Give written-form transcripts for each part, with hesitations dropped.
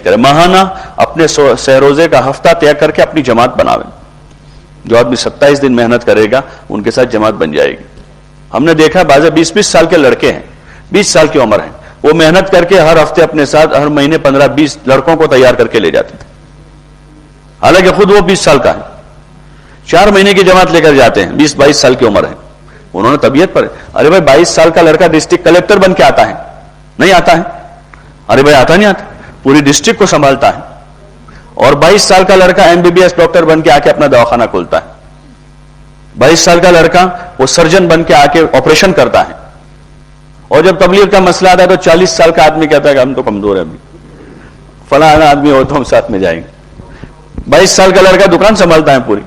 کرے. ماہانہ اپنے سہ روزے کا ہفتہ طے کر کے اپنی جماعت بناوے. جو آدمی 27 دن محنت کرے گا ان کے ساتھ جماعت بن جائے گی. ہم نے دیکھا بعض 20 سال کے لڑکے ہیں, 20 سال کی عمر ہے, وہ محنت کر کے ہر ہفتے اپنے ساتھ ہر مہینے 15-20 لڑکوں کو تیار کر کے لے جاتے تھے, حالانکہ خود وہ 20 سال کا ہے. 4 مہینے کی جماعت لے کر جاتے ہیں, 20-22 سال کی عمر ہے. انہوں نے طبیعت پر, ارے بھائی 22 سال کا لڑکا ڈسٹرکٹ کلیکٹر بن کے آتا ہے, نہیں آتا ہے, ارے بھائی آتا نہیں آتا, پوری ڈسٹرکٹ کو سنبھالتا ہے. اور 22 سال کا لڑکا MBBS ڈاکٹر بن کے آ کے اپنا دواخانہ کھولتا ہے. 22 سال کا لڑکا وہ سرجن بن کے آ کے آپریشن کرتا ہے. اور جب تبلیغ کا مسئلہ آتا ہے تو 40 سال کا آدمی کہتا ہے کہ ہم تو کمزور ہیں, ابھی فلاں آدمی ہو تو ہم ساتھ میں جائیں گے. 22 سال کا لڑکا دکان سنبھالتا ہے, پوری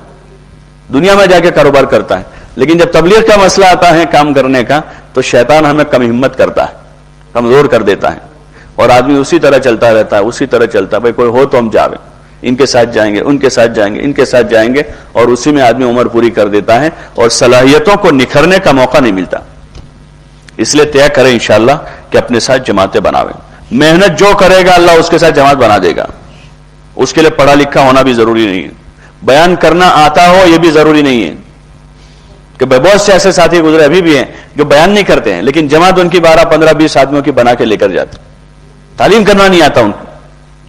دنیا میں جا کے کاروبار کرتا ہے. لیکن جب تبلیغ کا مسئلہ آتا ہے کام کرنے کا تو شیطان ہمیں کم ہمت کرتا ہے, کمزور کر دیتا ہے, اور آدمی اسی طرح چلتا رہتا ہے, اسی طرح چلتا ہے. بھائی کوئی ہو تو ہم جاویں, ان کے ساتھ جائیں گے, ان کے ساتھ جائیں گے, ان کے ساتھ جائیں گے, اور اسی میں آدمی عمر پوری کر دیتا ہے اور صلاحیتوں کو نکھرنے کا موقع نہیں ملتا. اس لیے طے کریں انشاءاللہ کہ اپنے ساتھ جماعتیں بناویں. محنت جو کرے گا اللہ اس کے ساتھ جماعت بنا دے گا. اس کے لیے پڑھا لکھا ہونا بھی ضروری نہیں ہے, بیان کرنا آتا ہو یہ بھی ضروری نہیں ہے. کہ بہت سے ایسے ساتھی گزرے ابھی بھی ہیں جو بیان نہیں کرتے ہیں لیکن جماعت ان کی 12-15-20 آدمیوں کی بنا کے لے کر جاتے. تعلیم کرنا نہیں آتا ان کو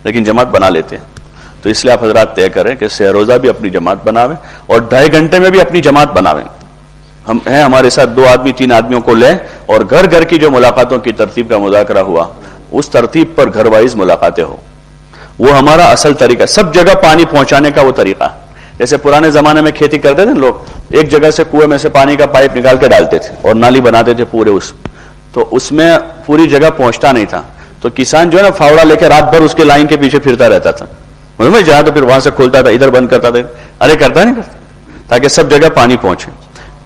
لیکن جماعت بنا لیتے ہیں. تو اس لیے آپ حضرات طے کریں کہ سہ روزہ بھی اپنی جماعت بناویں اور 2.5 گھنٹے میں بھی اپنی جماعت بناویں. ہم ہیں ہمارے ساتھ 2 آدمی 3 آدمیوں کو لیں اور گھر گھر کی جو ملاقاتوں کی ترتیب کا مذاکرہ ہوا اس ترتیب پر گھر وائز ملاقاتیں ہو. وہ ہمارا اصل طریقہ. سب جگہ پانی پہنچانے کا وہ طریقہ, جیسے پرانے زمانے میں کھیتی کرتے تھے لوگ, ایک جگہ سے کنویں میں سے پانی کا پائپ نکال کے ڈالتے تھے اور نالی بناتے تھے پورے, تو اس میں پوری جگہ پہنچتا نہیں تھا. تو کسان جو ہے نا فاوڑا لے کے رات بھر اس کے لائن کے پیچھے پھرتا رہتا تھا, جہاں تو پھر وہاں سے کھولتا تھا, ادھر بند کرتا تھا, ارے کرتا نہیں کرتا, تاکہ سب جگہ پانی پہنچے.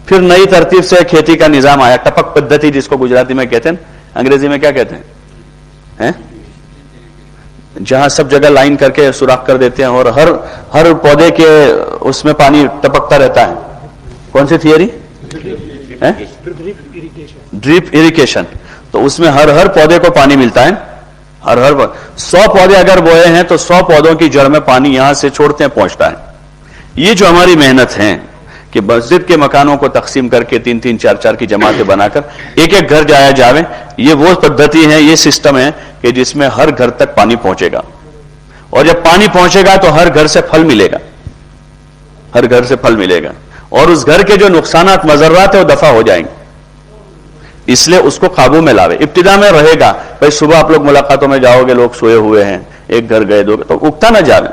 پھر نئی ترتیب سے کھیتی کا نظام آیا, ٹپک پدھتی جس کو گجراتی میں کہتے ہیں, انگریزی میں کیا کہتے ہیں, جہاں سب جگہ لائن کر کے سوراخ کر دیتے ہیں اور ہر پودے کے اس میں پانی ٹپکتا رہتا ہے. کون سی تھیوری؟ ڈریپ اریگیشن. تو اس میں ہر پودے کو پانی ملتا ہے, ہر 100 پودے اگر بوئے ہیں تو 100 پودوں کی جڑ میں پانی یہاں سے چھوڑتے ہیں پہنچتا ہے. یہ جو ہماری محنت ہے کہ مسجد کے مکانوں کو تقسیم کر کے 3-3 4-4 کی جماعتیں بنا کر ایک ایک گھر جایا جاوے, یہ وہ پدھتی ہے, یہ سسٹم ہے کہ جس میں ہر گھر تک پانی پہنچے گا. اور جب پانی پہنچے گا تو ہر گھر سے پھل ملے گا, ہر گھر سے پھل ملے گا, اور اس گھر کے جو نقصانات مضرات ہیں وہ دفع ہو جائیں گے. اس لیے اس کو قابو میں لاوے. ابتدا میں رہے گا بھائی, صبح آپ لوگ ملاقاتوں میں جاؤ گے, لوگ سوئے ہوئے ہیں, ایک گھر گئے 2 تو اکتا نہ جاوے,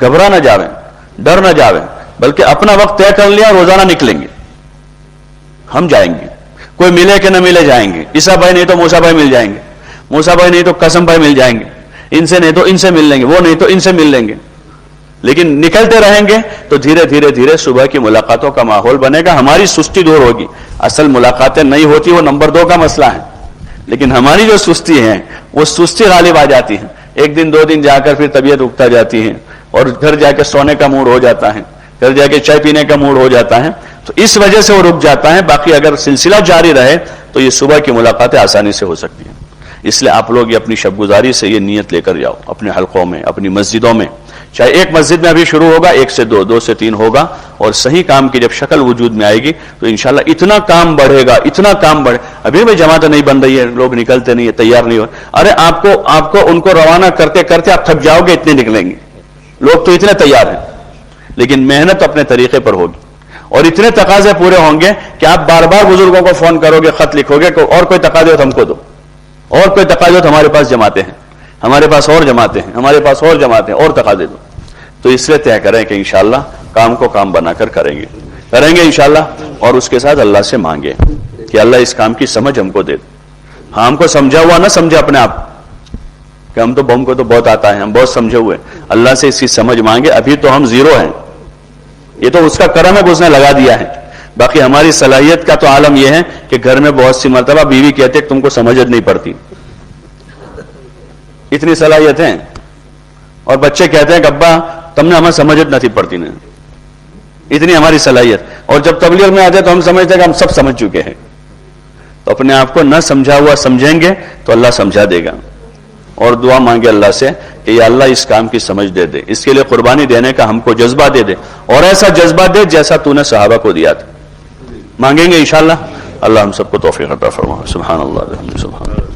گھبرا نہ جاوے, ڈر نہ جاوے, بلکہ اپنا وقت طے کر لیا, روزانہ نکلیں گے, ہم جائیں گے. کوئی ملے کہ نہ ملے جائیں گے. عیسیٰ بھائی نہیں تو موسیٰ بھائی مل جائیں گے, موسیٰ بھائی نہیں تو قسم بھائی مل جائیں گے, ان سے نہیں تو ان سے مل لیں گے, وہ نہیں تو ان سے مل لیں گے. لیکن نکلتے رہیں گے تو دھیرے دھیرے دھیرے صبح کی ملاقاتوں کا ماحول بنے گا. ہماری سستی دور ہوگی. اصل ملاقاتیں نہیں ہوتی, وہ نمبر 2 کا مسئلہ ہے, لیکن ہماری جو سستی ہے وہ سستی غالب آ جاتی ہے. 1 دن 2 دن جا کر پھر طبیعت اگتا جاتی ہے اور گھر جا کے سونے کا موڈ ہو جاتا ہے, گھر جا کے چائے پینے کا موڈ ہو جاتا ہے. تو اس وجہ سے وہ رک جاتا ہے. باقی اگر سلسلہ جاری رہے تو یہ صبح کی ملاقاتیں آسانی سے ہو سکتی ہیں. اس لیے آپ لوگ یہ اپنی شب گزاری سے یہ نیت لے کر جاؤ اپنے حلقوں میں, اپنی مسجدوں میں. چاہے ایک مسجد میں ابھی شروع ہوگا, 1 سے 2, 2 سے 3 ہوگا, اور صحیح کام کی جب شکل وجود میں آئے گی تو انشاءاللہ اتنا کام بڑھے گا, اتنا کام بڑھے. ابھی بھی جماعتیں نہیں بن رہی ہے, لوگ نکلتے نہیں ہے, تیار نہیں ہو. ارے آپ کو ان کو روانہ کرتے کرتے آپ تھک جاؤ گے, اتنے نکلیں گے. لوگ تو اتنے تیار ہیں, لیکن محنت اپنے طریقے پر ہوگی, اور اتنے تقاضے پورے ہوں گے کہ آپ بار بار بزرگوں کو فون کرو گے, خط لکھو گے, اور کوئی تقاضے ہو تو ہم کو دو, اور کوئی تقاضے ہو تو ہمارے پاس جماعتیں ہیں, ہمارے پاس اور جماعتیں ہیں, ہمارے پاس اور جماعتیں, اور تقاضے دو. تو اس لیے طے کریں کہ انشاءاللہ کام کو کام بنا کر کریں گے انشاءاللہ, اور اس کے ساتھ اللہ سے مانگے کہ اللہ اس کام کی سمجھ ہم کو دے. ہاں, ہم کو سمجھا ہوا نہ سمجھے اپنے آپ کہ ہم تو بم کو تو بہت آتا ہے, ہم بہت سمجھے ہوئے. اللہ سے اس کی سمجھ مانگے. ابھی تو ہم 0 ہیں, یہ تو اس کا کرم ہے کہ اس نے لگا دیا ہے. باقی ہماری صلاحیت کا تو عالم یہ ہے کہ گھر میں بہت سی مرتبہ بیوی کہتے کہ تم کو سمجھ نہیں پڑتی, اتنی صلاحیت ہے, اور بچے کہتے ہیں کہ ابا تم نے ہمیں سمجھ نہیں پڑتی نے, اتنی ہماری صلاحیت. اور جب تبلیغ میں آتے تو ہم سمجھتے ہیں کہ ہم سب سمجھ چکے ہیں. تو اپنے آپ کو نہ سمجھا ہوا سمجھیں گے تو اللہ سمجھا دے گا. اور دعا مانگے اللہ سے کہ یا اللہ اس کام کی سمجھ دے دے، اس کے لیے قربانی دینے کا ہم کو جذبہ دے دے، اور ایسا جذبہ دے جیسا تو نے صحابہ کو دیا تھا۔ مانگیں گے انشاءاللہ، اللہ ہم سب کو توفیق عطا فرمائے۔ سبحان اللہ، سبحان اللہ۔